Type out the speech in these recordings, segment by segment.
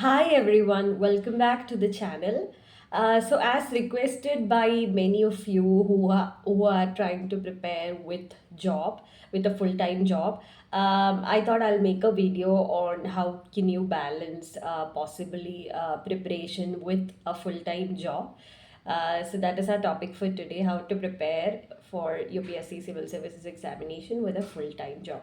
Hi everyone, welcome back to the channel. As requested by many of you who are trying to prepare with a full-time job, I thought I'll make a video on how can you balance possibly preparation with a full-time job. So that is our topic for today: how to prepare for UPSC Civil Services examination with a full-time job.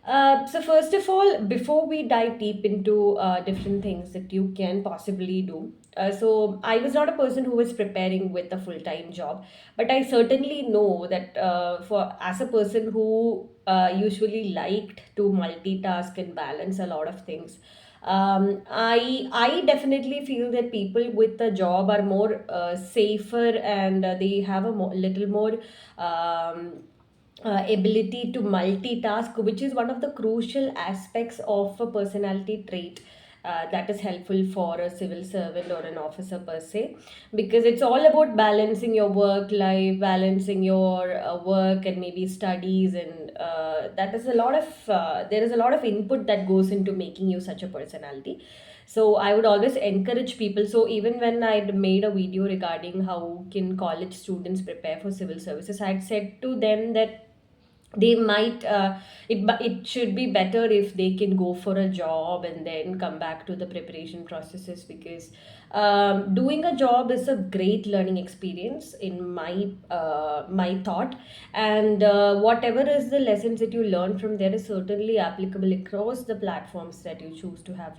So first of all, before we dive deep into different things that you can possibly do, so I was not a person who was preparing with a full-time job, but I certainly know that for as a person who usually liked to multitask and balance a lot of things, I definitely feel that people with a job are more safer and they have a little more. Ability to multitask, which is one of the crucial aspects of a personality trait that is helpful for a civil servant or an officer per se, because it's all about balancing your work life, balancing your work and maybe studies, and that is a lot of there is a lot of input that goes into making you such a personality. So I would always encourage people. So even when I'd made a video regarding how can college students prepare for civil services, I'd said to them that they might it should be better if they can go for a job and then come back to the preparation processes, because doing a job is a great learning experience in my thought. And whatever is the lessons that you learn from there is certainly applicable across the platforms that you choose to have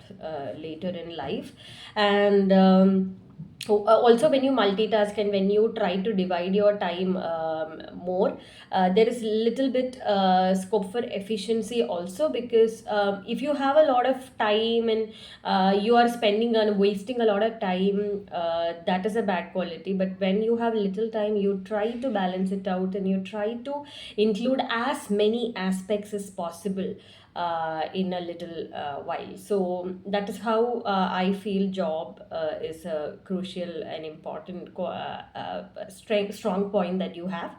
later in life. And also, when you multitask and when you try to divide your time more, there is little bit scope for efficiency also, because if you have a lot of time and you are spending and wasting a lot of time, that is a bad quality. But when you have little time, you try to balance it out and you try to include as many aspects as possible in a little while. So that is how I feel job is a crucial and important strong point that you have.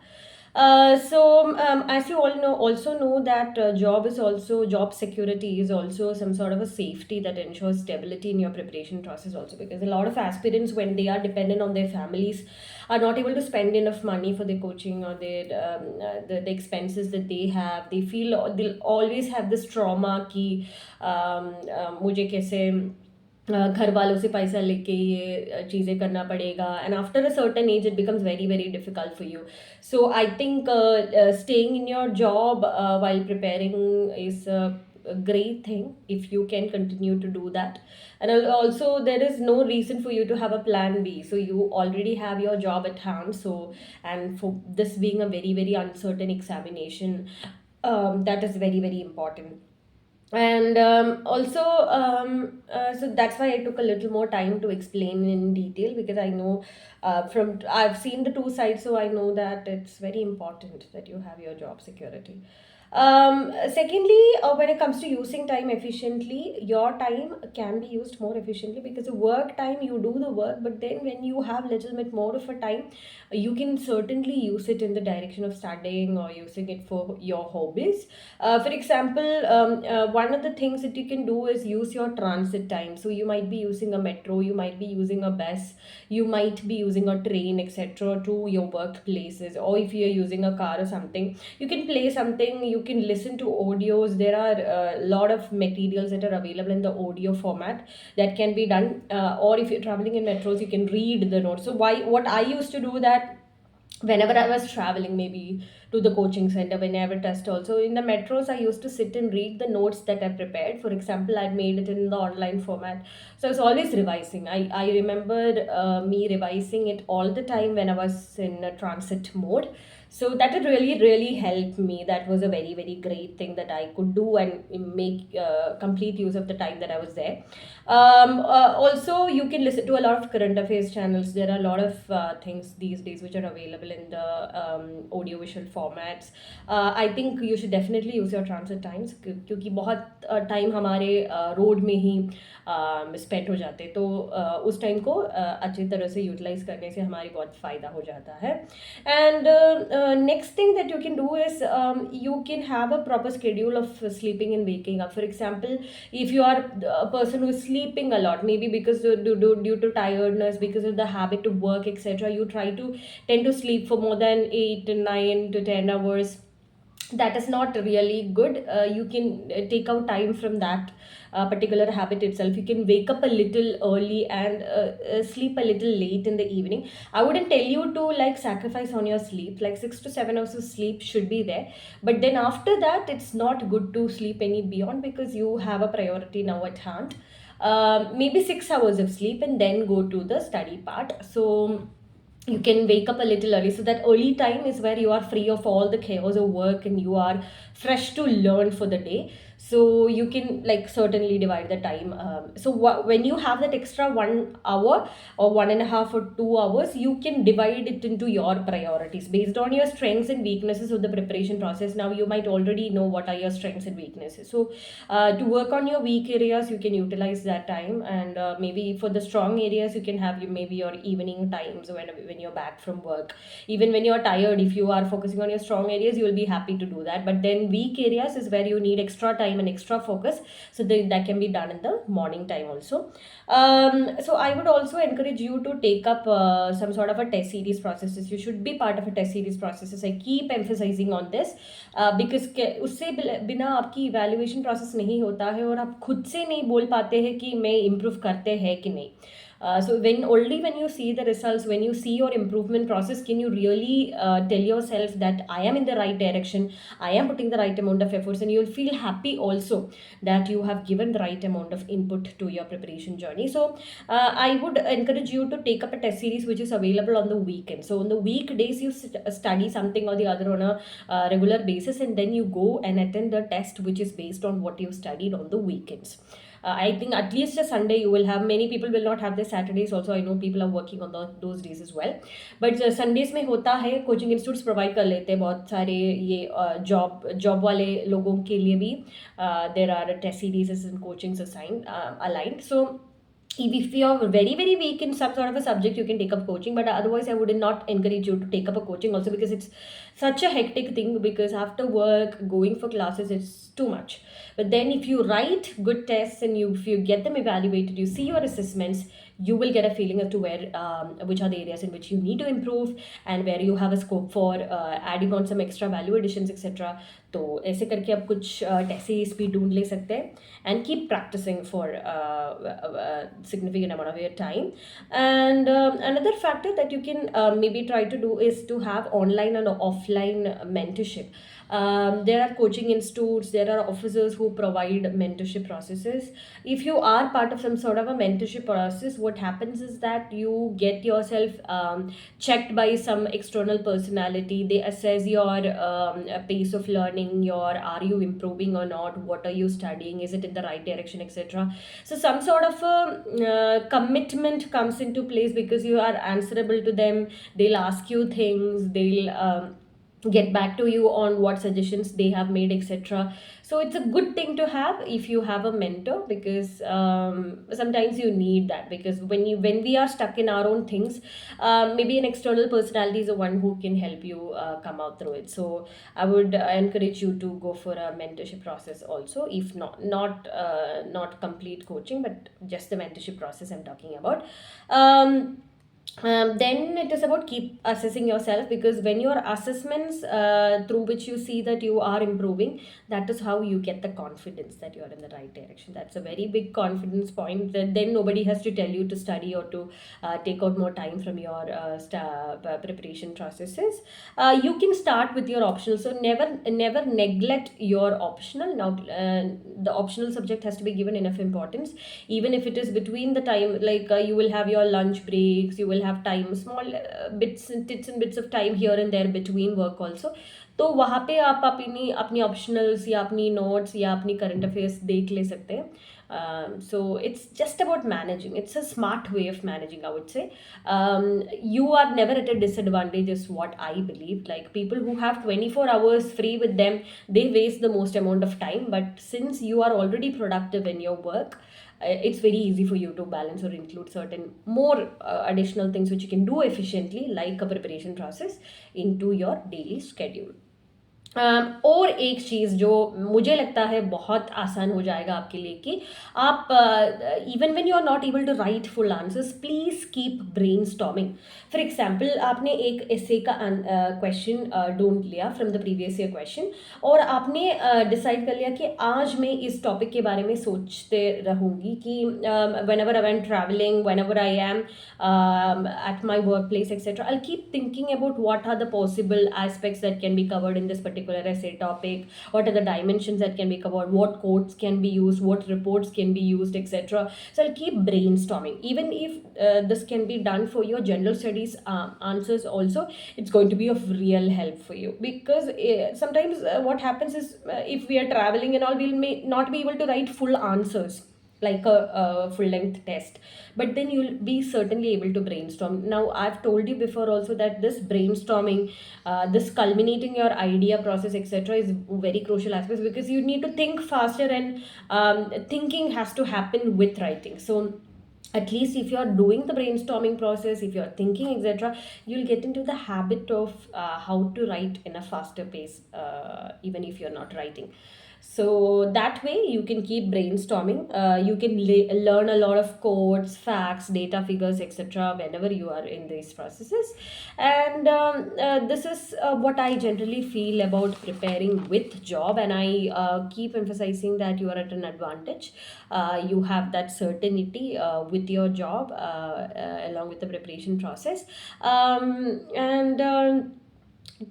As you all know, also know that job security is also some sort of a safety that ensures stability in your preparation process. Also, because a lot of aspirants, when they are dependent on their families, are not able to spend enough money for their coaching or the expenses that they have. They feel they'll always have this trauma कि मुझे कैसे घर वालों से पैसा लेके ये चीज़ें करना पड़ेगा, and after a certain age it becomes very very difficult for you. So I think staying in your job while preparing is a great thing if you can continue to do that. And also, there is no reason for you to have a plan B, so you already have your job at hand. So, and for this being a very very uncertain examination, that is very very important. And so that's why I took a little more time to explain in detail, because I know from I've seen the two sides, so I know that it's very important that you have your job security. Secondly, when it comes to using time efficiently, your time can be used more efficiently, because the work time you do the work, but then when you have little bit more of a time, you can certainly use it in the direction of studying or using it for your hobbies. For example, one of the things that you can do is use your transit time. So you might be using a metro, you might be using a bus, you might be using a train, etc., to your workplaces, or if you're using a car or something, you can play something, you can listen to audios. There are a lot of materials that are available in the audio format that can be done. Or if you're traveling in metros, you can read the notes. So why what I used to do that whenever I was traveling, maybe to the coaching center, whenever test also in the metros, I used to sit and read the notes that I prepared. For example, I made it in the online format, so I was always revising. I remember me revising it all the time when I was in a transit mode. So that had really really helped me. That was a very very great thing that I could do and make complete use of the time that I was there. Also, you can listen to a lot of current affairs channels. There are a lot of things these days which are available in the audiovisual formats. I think you should definitely use your transit times, क्योंकि बहुत time हमारे road में ही spend हो जाते, तो उस time को अच्छी तरह से यूटिलाइज करने से हमारी बहुत फ़ायदा हो जाता है. And next thing that you can do is, you can have a proper schedule of sleeping and waking up. For example, if you are a person who is sleeping a lot, maybe because due to tiredness, because of the habit to work, etc., you try to tend to sleep for more than 8 to 9 to 10 hours. That is not really good. You can take out time from that particular habit itself. You can wake up a little early and sleep a little late in the evening. I wouldn't tell you to like sacrifice on your sleep, like 6 to 7 hours of sleep should be there, but then after that it's not good to sleep any beyond, because you have a priority now at hand. Maybe 6 hours of sleep and then go to the study part. So you can wake up a little early, so that early time is where you are free of all the chaos of work and you are fresh to learn for the day. So you can like certainly divide the time. So when you have that extra 1 hour or 1.5 or 2 hours, you can divide it into your priorities based on your strengths and weaknesses of the preparation process. Now you might already know what are your strengths and weaknesses, so to work on your weak areas you can utilize that time, and maybe for the strong areas you can have maybe your evening times when you're back from work. Even when you're tired, if you are focusing on your strong areas, you will be happy to do that, but then weak areas is where you need extra time and extra focus, so that can be done in the morning time also. So I would also encourage you to take up some sort of a test series processes. You should be part of a test series processes. I keep emphasizing on this, because उससे बिना आपकी evaluation process नहीं होता है और आप खुद से नहीं बोल पाते हैं कि मैं इम्प्रूव करते हैं कि नहीं. So when you see the results, when you see your improvement process, can you really tell yourself that I am in the right direction, I am putting the right amount of efforts, and you'll feel happy also that you have given the right amount of input to your preparation journey. So I would encourage you to take up a test series which is available on the weekend. So on the weekdays you study something or the other on a regular basis, and then you go and attend the test which is based on what you studied on the weekends. I think at least a Sunday you will have. Many people will not have their Saturdays also. I know people are working on those days as well. But Sundays में होता है, coaching institutes provide कर लेते हैं बहुत सारे ये job वाले लोगों के लिए भी. There are test series and coachings aligned. So if you are very weak in some sort of a subject, you can take up coaching, but otherwise I would not encourage you to take up a coaching also, because it's such a hectic thing, because after work going for classes it's too much. But then if you write good tests and if you get them evaluated, you see your assessments, you will get a feeling as to which are the areas in which you need to improve and where you have a scope for adding on some extra value additions, etc. तो ऐसे करके आप कुछ test speed ढूंढ ले सकते हैं, and keep practicing for significant amount of your time. And another factor that you can maybe try to do is to have online and offline mentorship. There are coaching institutes, there are officers who provide mentorship processes. If you are part of some sort of a mentorship process, what happens is that you get yourself checked by some external personality. They assess your pace of learning, your are you improving or not, what are you studying, is it in the right direction, etc. So some sort of a commitment comes into place because you are answerable to them. They'll ask you things, they'll get back to you on what suggestions they have made, etc. So it's a good thing to have if you have a mentor, because sometimes you need that, because when we are stuck in our own things, maybe an external personality is the one who can help you come out through it. So I would encourage you to go for a mentorship process also, if not complete coaching, but just the mentorship process I'm talking about. Then it is about keep assessing yourself, because when your assessments through which you see that you are improving, that is how you get the confidence that you are in the right direction. That's a very big confidence point, that then nobody has to tell you to study or to take out more time from your preparation processes. You can start with your optional, so never neglect your optional. Now the optional subject has to be given enough importance, even if it is between the time, like you will have your lunch breaks, you will have time, small bits and bits of time here and there between work also. तो वहाँ पे आप अपनी optionals या अपनी notes या अपनी current affairs देख ले सकते हैं. So it's just about managing. It's a smart way of managing, I would say. You are never at a disadvantage is what I believe. Like people who have 24 hours free with them, they waste the most amount of time. But since you are already productive in your work, it's very easy for you to balance or include certain more additional things which you can do efficiently, like a preparation process, into your daily schedule. और एक चीज़ जो मुझे लगता है बहुत आसान हो जाएगा आपके लिए कि आप even when you are not able to write full answers, please keep brainstorming. For example, आपने एक एसे का क्वेश्चन ढूंढ लिया from the previous year question, और आपने डिसाइड कर लिया कि आज मैं इस टॉपिक के बारे में सोचते रहूँगी कि when ever I am travelling, when ever I am at my workplace, etc., I'll keep thinking about what are the possible aspects that can be covered in this particular essay topic, what are the dimensions that can be covered, what quotes can be used, what reports can be used, etc. So I'll keep brainstorming. Even if this can be done for your general studies answers also, it's going to be of real help for you, because sometimes what happens is, if we are traveling and all, may not be able to write full answers like a full length test, but then you'll be certainly able to brainstorm. Now, I've told you before also that this brainstorming, this culminating your idea process, etc., is very crucial aspects, because you need to think faster, and thinking has to happen with writing. So at least if you're doing the brainstorming process, if you're thinking, etc., you'll get into the habit of how to write in a faster pace, even if you're not writing. So that way you can keep brainstorming. You can learn a lot of codes, facts, data, figures, etc., whenever you are in these processes. And this is what I generally feel about preparing with job, and I keep emphasizing that you are at an advantage. You have that certainty with your job, along with the preparation process. And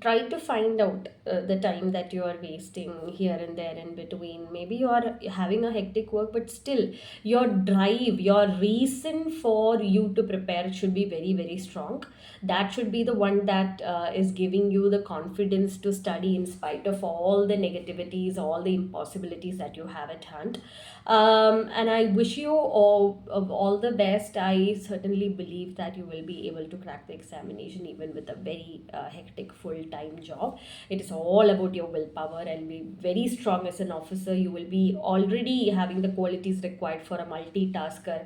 try to find out the time that you are wasting here and there in between. Maybe you are having a hectic work, but still your drive, your reason for you to prepare should be very, very strong. That should be the one that is giving you the confidence to study in spite of all the negativities, all the impossibilities that you have at hand. And I wish you all the best. I certainly believe that you will be able to crack the examination even with a very hectic full-time job. It is all about your willpower, and be very strong as an officer. You will be already having the qualities required for a multitasker,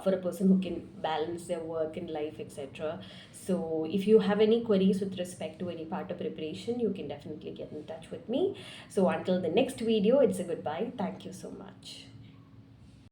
for a person who can balance their work and life, etc. So if you have any queries with respect to any part of preparation, you can definitely get in touch with me. So until the next video, it's a goodbye. Thank you so much.